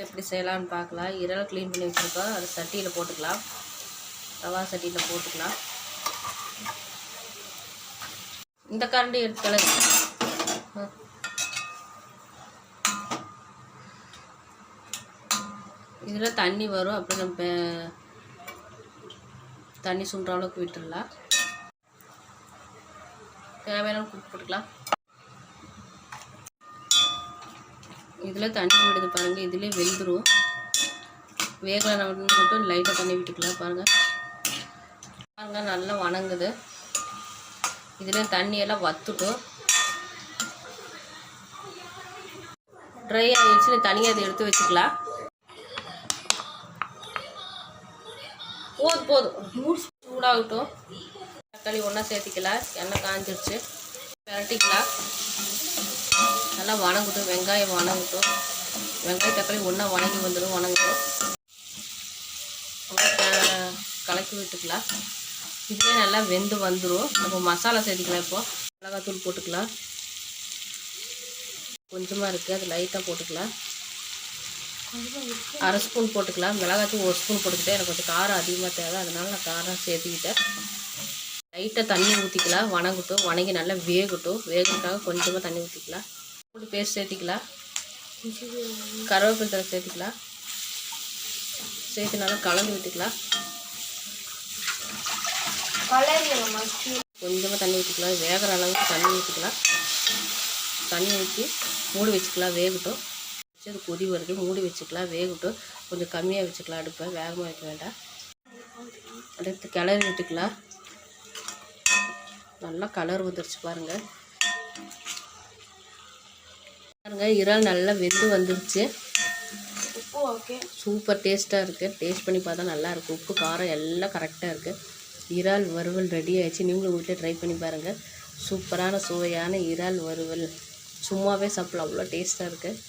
எப்படி செய்யலாம்னு பார்க்கலாம். இறால் க்ளீன் பண்ணி வச்சுருக்கோம். அது சட்டியில் போட்டுக்கலாம். தவா சட்டியில் போட்டுக்கலாம். இந்த கரண்டி எடுத்து கிளறி இதில் தண்ணி வரும். அப்புறம் நம்ம தண்ணி சுண்டுற அளவுக்கு விட்டுடலாம். தேவையான உப்பு போட்டுக்கலாம். இதில் தண்ணி விடுது பாருங்கள். இதிலே வெந்துடும். வேகலை மட்டும் லைட்டாக தண்ணி விட்டுக்கலாம். பாருங்கள் நல்லா வணங்குது. இதில் தண்ணியெல்லாம் வத்துட்டும். ட்ரை ஆகிடுச்சு. தனியாக அதை எடுத்து வச்சுக்கலாம். போதும் சூடாகட்டும். தக்காளி ஒன்றா சேர்த்திக்கலாம். எண்ணெய் காஞ்சிருச்சு. பரட்டிக்கலாம். நல்லா வணங்கட்டும். வெங்காயம் வணங்கட்டும். வெங்காயம் தக்காளி ஒன்றா வணங்கி வந்துடும். வணங்கட்டும். கலக்கி விட்டுக்கலாம். இதுவே நல்லா வெந்து வந்துடும். நம்ம மசாலா சேர்த்திக்கலாம். இப்போது மிளகாத்தூள் போட்டுக்கலாம். கொஞ்சமாக இருக்குது, அது லைட்டாக போட்டுக்கலாம். அரை ஸ்பூன் போட்டுக்கலாம். மிளகாத்தூள் 1 ஸ்பூன் போட்டுக்கிட்டேன். எனக்கு கொஞ்சம் காரம் அதிகமாக தேவை, அதனால நான் காரம் சேர்த்துக்கிட்டேன். லைட்டாக தண்ணி ஊற்றிக்கலாம். வணங்கட்டும். வணங்கி நல்லா வேகட்டும். வேகிறதுக்காக கொஞ்சமாக தண்ணி ஊற்றிக்கலாம். பூண்டு பேஸ்ட் சேர்த்திக்கலாம். கருவேப்பிலை தழை சேர்த்திக்கலாம். சேர்த்து நல்லா கலந்து விட்டுக்கலாம். கொஞ்சமாக தண்ணி ஊற்றிக்கலாம். வேகிற அளவுக்கு தண்ணி ஊற்றிக்கலாம். தண்ணி ஊற்றி மூடி வச்சுக்கலாம். வேகட்டும். அது கொதி வருது. மூடி வச்சுக்கலாம். வேகட்டும். கொஞ்சம் கம்மியாக வச்சுக்கலாம். அடுப்பை வேகமாக வைக்க வேண்டாம். அடுத்து கிளறி விட்டுக்கலாம். நல்லா கலர் வந்துருச்சு பாருங்கள். இறால் நல்லா வெந்து வந்துருச்சு. உப்பு ஓகே, சூப்பர் டேஸ்ட்டாக இருக்குது. டேஸ்ட் பண்ணி பார்த்தா நல்லாயிருக்கும். உப்பு காரம் எல்லாம் கரெக்டாக இருக்குது. இறால் வறுவல் ரெடி ஆகிடுச்சு. நீங்களும் வீட்டில் ட்ரை பண்ணி பாருங்கள். சூப்பரான சுவையான இறால் வறுவல் சும்மாவே சாப்பிடலாம். அவ்வளோ டேஸ்ட்டாக இருக்குது.